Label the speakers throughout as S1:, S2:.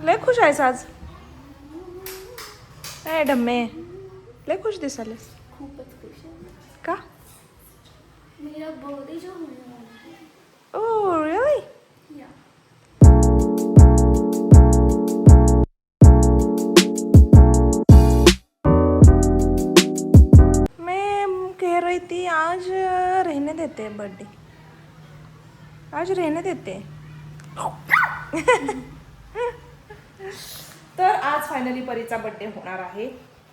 S1: लय खुश आहेस आज. ए डम्मे, लय खुश दिसालेस.
S2: खूपच खुश आहे.
S1: का?
S2: मेरा बर्थडे जो होने वाला है.
S1: Oh, really?
S2: या.
S1: मैं कह रही थी आज रहने देते बर्थडे. आज रहने देते. तर आज फायनली परीचा बर्थडे होणार आहे.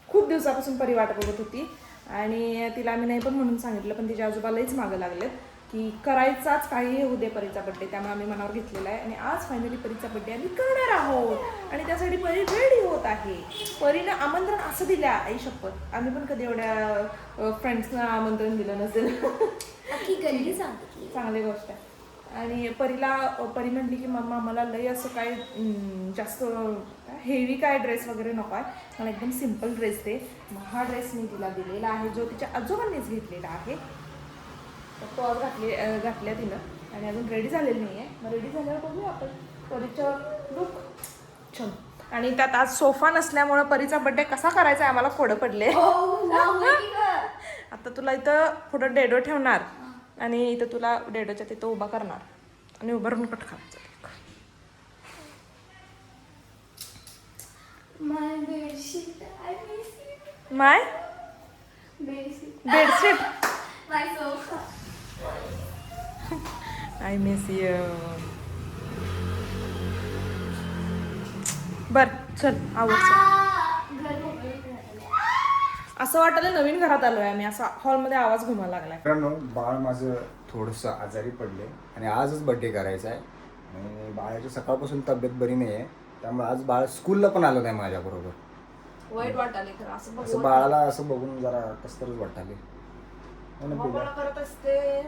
S1: खूप दिवसापासून परी वाट बघत होती आणि तिला आम्ही नाही पण म्हणून सांगितलं, पण तिच्या आजोबा लईच मागं लागलेत की करायचाच काही होऊ दे परीचा बर्थडे. त्यामुळे आम्ही मनावर घेतलेला आहे आणि आज फायनली परीचा बर्थडे आम्ही करणार आहोत आणि त्यासाठी परी रेडी होत आहे. परीनं आमंत्रण असं दिलं, आई शपथ आम्ही पण कधी एवढ्या फ्रेंड्सना आमंत्रण दिलं नसेल.
S2: अख्खी गल्ली सांगितली.
S1: चांगली गोष्ट आहे. आणि परी म्हटली की मम्मा मला लई असं काय जास्त हेवी काय ड्रेस वगैरे नको आहे, मला एकदम सिम्पल ड्रेस दे. मग हा ड्रेस मी तिला दिलेला आहे जो तिच्या आजोबांनीच घेतलेला आहे. तर तो आज घातल्या तिनं आणि अजून रेडी झालेली नाही आहे. मग रेडी झाल्यावर बघूया आपण परीचं लुक. छान. आणि त्यात आज सोफा नसल्यामुळं परीचा बर्थडे कसा करायचा आम्हाला कोडं पडले. आता तुला इथं पुढं डेडो ठेवणार आणि इथं तुला डेडोच्या तिथं उभा करणार आणि उभं राहून कट करायचं.
S2: My bedsheet. I miss you.
S1: My
S2: bedsheet.
S1: Bedsheet.
S2: My sofa.
S1: I miss you. बर चल आवडचं.
S2: घर मोकळं.
S1: असं वाटलं नवीन घरात आलोय आम्ही. असा हॉलमध्ये आवाज घुमायला लागलाय.
S3: मित्रांनो, बाळ माझं थोडंसं आजारी पडले आणि आजच बड्डे करायचा आहे आणि बाळाची सकाळपासून तब्येत बरी नाही आहे, त्यामुळे आज बाळ स्कूलला पण आलं नाही माझ्याबरोबर.
S1: वाईट वाटाले खरं असं
S3: असं बाळाला असं बघून जरा कसतरच वाटाले.
S1: करत असते.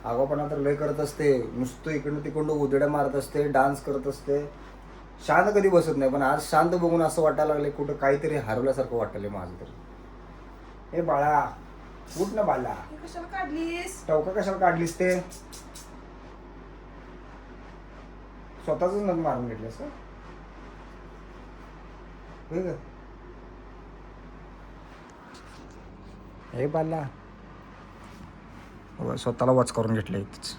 S3: आगाऊपणा तर लय करत असते, नुसतं इकडनं तिकडं उधड्या मारत असते, डान्स करत असते, शांत कधी बसत नाही. पण आज शांत बघून असं वाटायला लागले कुठं काहीतरी हरवल्यासारखं वाटलं माझं तरी. हे बाळा उठ ना बाळा,
S1: कशाला काढलीस?
S3: टवका कशाला काढलीस? ते स्वतःच नग मारून घेतलंस का? होय का? हे बाळा स्वतःला वच करून घेतलं इथंच.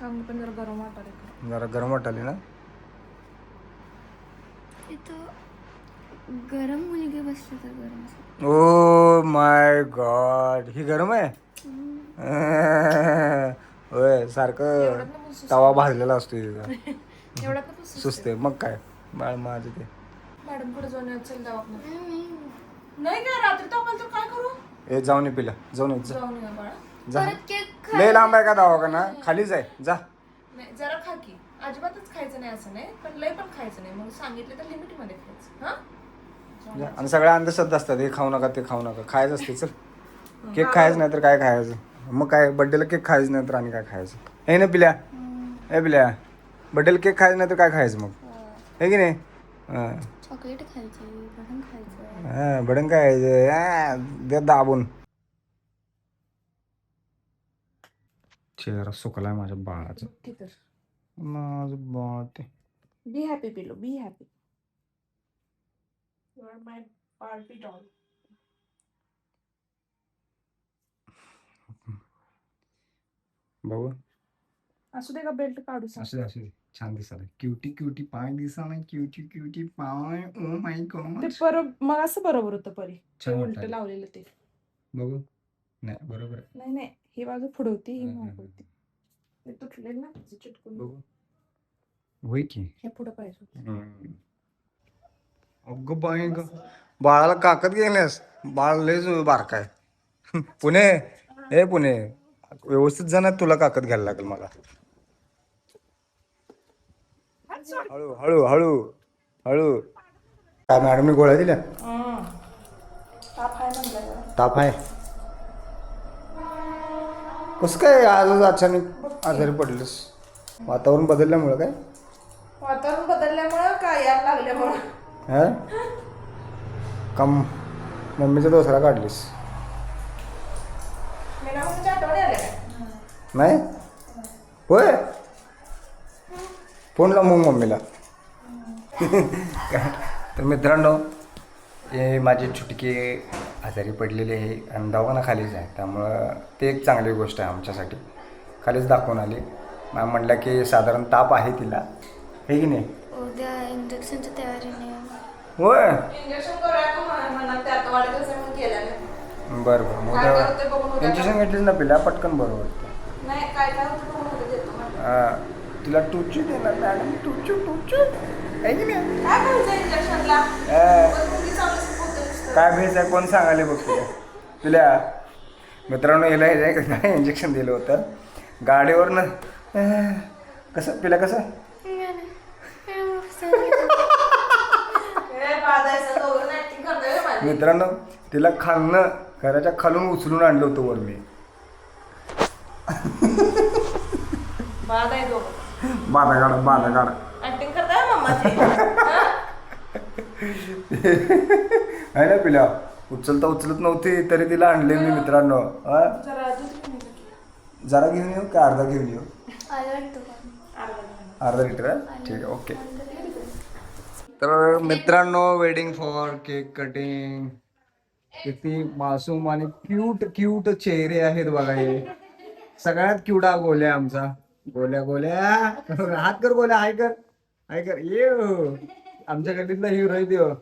S1: पण जरा गरम वाटाले.
S3: जरा गरम वाटाली ना.
S2: इथं गरम मुलगी बसली तर गरम असेल.
S3: ओ माय गॉड, ही गरम आहे. होय, सारखं तवा भाजलेला असतो
S1: एवढा
S3: सुचते. मग काय बाळ माझं ते.
S1: मॅडम पुढे जाऊन चल दवाखान्यात. नाही का रात्री तापाल तर काय करू?
S3: ए जाऊन ये पिला, जाऊन ये जा.
S1: जाऊन या बाळा.
S3: जा.
S2: परत केक
S3: लय लांब आहे का दवाखाना? खाली जाय जा.
S1: नाही जरा खा की. अजिबातच खायचं नाही असं नाही, पण लय पण खायचं नाही. मग सांगितलं तर लिमिटमध्ये खायचं. हा
S3: जा. आणि सगळ्या अंधश्रद्धा असतात, हे खाऊ नका ते खाऊ नका. खायचं असते चल. केक खायचं नाही तर काय खायचं? मग काय बड्डेला केक खायचं नाही तर आणि काय खायचं? हे ना पिल्या, हे पिल्या, बड्डेला केक खायचं नाही तर काय खायचं मग? हे की नाही? हां
S2: चॉकलेट खायची, भडंग खायचं.
S3: हां भडंग खायचं. दे दाबून. चेहरा सुकलाय माझ्या बाळाचा.
S1: ठीक आहे.
S3: माझं बाळ ते.
S1: Be happy pillow, be happy. You are my Barbie doll.
S3: बघू
S1: असू दे का बेल्ट काढू सांग.
S3: असू दे असू दे. छान दिसायला. क्युटी क्युटी पाय दिसायला. क्युटी क्युटी पाय. Oh my God.
S1: ते मग असं बरोबर होतं परी.
S3: छान
S1: उलट
S3: वाटतं.
S1: लावलेलं ते.
S3: बघू. नाही बरोबर आहे.
S1: नाही नाही, ही बाजू पुढे होती, ही मागे होती. ते तुटलेलं ना चिटकून.
S3: बघू. होय की.
S1: हे पुढे पाहिजे.
S3: अगं बाई ग, बाळाला काकत गेल्यास. बाळ लयच बारका आहे. पुणे, हे पुणे व्यवस्थित जाणार, तुला काकत घ्यायला लागेल मला. हळू हळू हळू हळू. काय मॅडमने गोळ्या दिल्या?
S1: ताप आहे म्हणलं.
S3: ताप आहे. कसं काय आजच अचानक आजारी पडलेस? वातावरण बदलल्यामुळं काय?
S1: वातावरण बदलल्यामुळं का यायला लागल्यामुळं?
S3: हा कम मम्मीचा दोसरा काढलीस?
S1: मी ना म्हणजे आठवणी आल्या काय?
S3: नाही होय. फोन लाव मग मम्मीला. तर मित्रांनो, हे माझी चुटकी आजारी पडलेली आहे आणि दवाखाना खालीच आहे, त्यामुळं ते एक चांगली गोष्ट आहे आमच्यासाठी. खालीच दाखवून आली. मॅम म्हटलं की साधारण ताप आहे तिला, हे की नाही?
S2: उद्या इंजेक्शनच्या तयारीने.
S3: होय.
S1: इंजेक्शन करूया म्हणत त्यात वाढदिवस आहे म्हणून केलं नाही.
S3: बरं बरं, मग
S1: काय करते बघून उद्या.
S3: इंजेक्शन घेतलीच ना पिला, पटकन बरं वाटतं.
S1: नाही काय काय होतं बघून उद्या देतो म्हणलं.
S3: तिला टूचू देणार मॅडम, टूचू आहे की नाही?
S1: काय करायचं इंजेक्शनला? पण मुलगी चांगलं शिकवते नुसतं.
S3: काय भेज आहे कोण सांगाले बघ तुला. तुला मित्रांनो याला हे काय इंजेक्शन दिलं होतं गाडीवरनं. कसं पिला कसं
S1: हे बाधायचं दोघं acting करतोय रे माझी.
S3: मित्रांनो, तिला खालनं घराच्या खालून उचलून आणलं होतं वर मी.
S1: बाद आहे दोघं.
S3: बाधा काढा
S1: ऍक्टिंग करताय मम्माची.
S3: आहे ना पिल्या, उचलत नव्हती तरी तिला आणले मी मित्रांनो.
S1: जरा दूध घेऊन ये की.
S3: जरा घेऊन येऊ का अर्धा घेऊन येऊ?
S1: अर्धा घेऊन
S3: अर्धा लिटर आहे? ठीक आहे, ओके. तर मित्रांनो, वेटिंग फॉर केक कटिंग. किती मासूम आणि क्यूट चेहरे आहेत बघा हे. सगळ्यात क्यूटा गोल्या आमचा. गोल्या हात कर गोल्या, हाय कर ये आमच्या गल्लीतला हिरो आहे देव.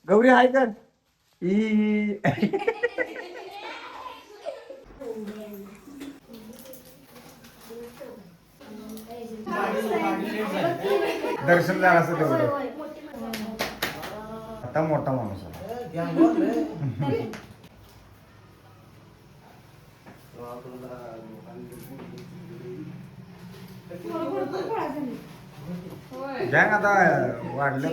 S3: गौरी हाय कर. दर्शन झालं असं तेवढं. आता मोठा माणूस आहे. गॅंग आता वाढलं.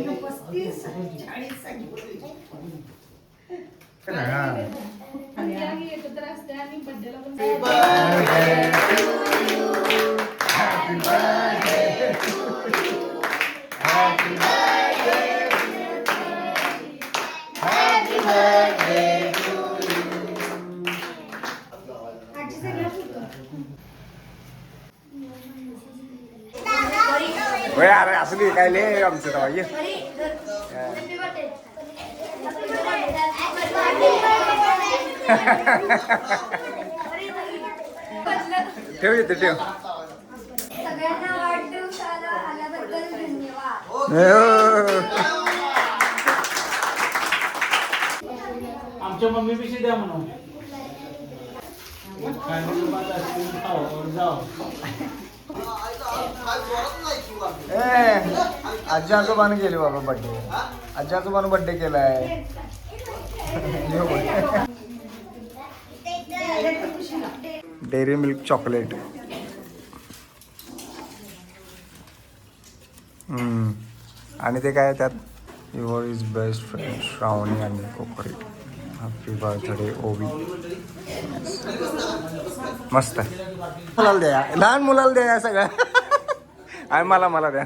S3: अरे असं काय लय आमचं तेव्हा ये. ठेव येते ठेव.
S2: सगळ्यांना वाढदिवसाला आल्याबद्दल धन्यवाद.
S4: आमच्या मम्मी पिशी द्या म्हणून.
S3: आजी आजोबानं गेले बाबा बड्डे. आजी आजोबानं बड्डे केलाय. Dairy milk chocolate. आणि ते काय त्यात युअर इज बेस्ट फ्रेंड श्रावणी आणि कोकरी. हॅपी बर्थडे ओवी. मस्त आहे. मुलाला द्या, लहान मुलाला द्या सगळं. आणि मला द्या.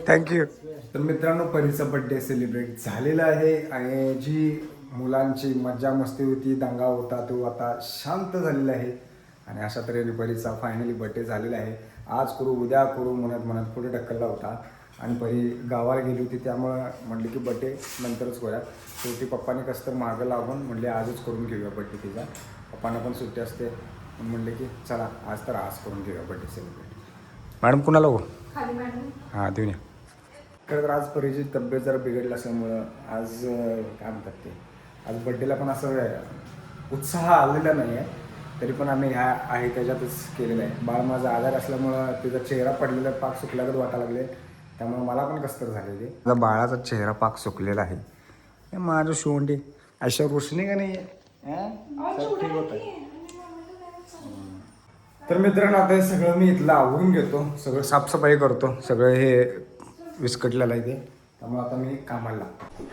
S3: थँक्यू. तर मित्रांनो, परीचा बड्डे सेलिब्रेट झालेला आहे आणि जी मुलांची मज्जा मस्ती होती, दंगा होता, तो आता शांत झालेला आहे. आणि अशा तऱ्हेने परीचा फायनली बड्डे झालेला आहे. आज करू उद्या करू म्हणत पुढे ढकलला होता आणि परी गावाला गेली होती, त्यामुळं म्हटली की बड्डे नंतरच करूया. शेवटी पप्पाने कसं तर मागं लावून म्हटले आजच करून घेऊया बड्डे तिचा. पप्पांना पण सुट्टी असते म्हणले की चला आज करून घेऊया बड्डे सेलिब्रेट. मॅडम कुणाला हो?
S1: खाली मॅडम.
S3: हां देऊन या. खरं तर आज परीची तब्येत जरा बिघडली असल्यामुळं आज काय म्हणतात ते, आज बड्डेला पण असं उत्साह आलेला नाही आहे. तरी पण आम्ही ह्या आहे त्याच्यातच केलेलं आहे. बाळ माझा आजार असल्यामुळं त्याचा चेहरा पडलेला पाक सुकल्यागत वाटायला लागले, त्यामुळे मला पण कसं तर झालेले. माझा बाळाचा चेहरा पाक सुकलेला आहे. माझं शिवंडी अशा रोशनी का नाही ठीक होत आहे. तर मित्रांनो, आता हे सगळं मी इथलं आवरून घेतो, सगळं साफसफाई करतो. सगळं हे विस्कटलेलं आहे ते, त्यामुळे आता मी कामाला लागतो.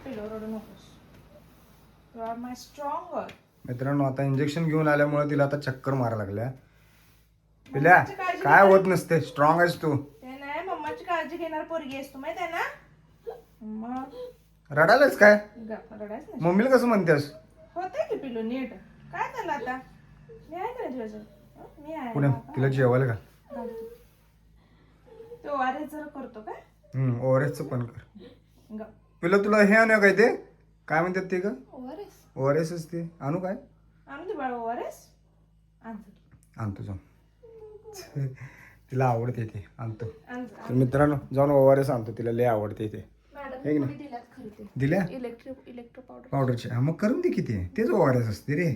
S1: रडू नकोस. You are my stronger.
S3: मित्रांनो आता इंजेक्शन घेऊन आल्यामुळे तिला आता चक्कर मारा लागल्या. पिल्या
S1: मम्माची काळजी
S3: काय
S1: घे.
S3: होत नसते, स्ट्रॉंग आहेस तू.
S1: ते नाही मम्माची काळजी घेणार पोरगी आहेस तू माहिती आहे ना. मग
S3: रडायलाच काय
S1: रडायच नाही.
S3: मम्मीला कसं म्हणतेस?
S1: होतंय की पिलू नीट. काय झालं आता? मी आहे का तुझ्या मी आहे
S3: पुण्या तिला जेवायला घाल.
S1: घालतो. तो आरे जरा करतो काय
S3: ओआरएसचं पण कर.
S1: गप.
S3: पिलं तुला हे आणू काय ते काय म्हणतात ते का
S2: ओआरएस
S3: ओआरएसच ते आणू काय?
S1: आणून दे बाळा ओआरएस आणतो.
S3: आणतो जाऊन. तिला आवडते ते आणतो.
S1: आण
S3: तर मित्रांनो जाऊन ओआरएस आणतो, तिला लय आवडते ते.
S2: मॅडम
S3: हे की
S2: थोडी दिल्यात खरी ते
S3: दिल्या
S1: इलेक्ट्रो पावडर.
S3: पावडरचे. हा मग करून दे किती तेच ओआरएस असते रे.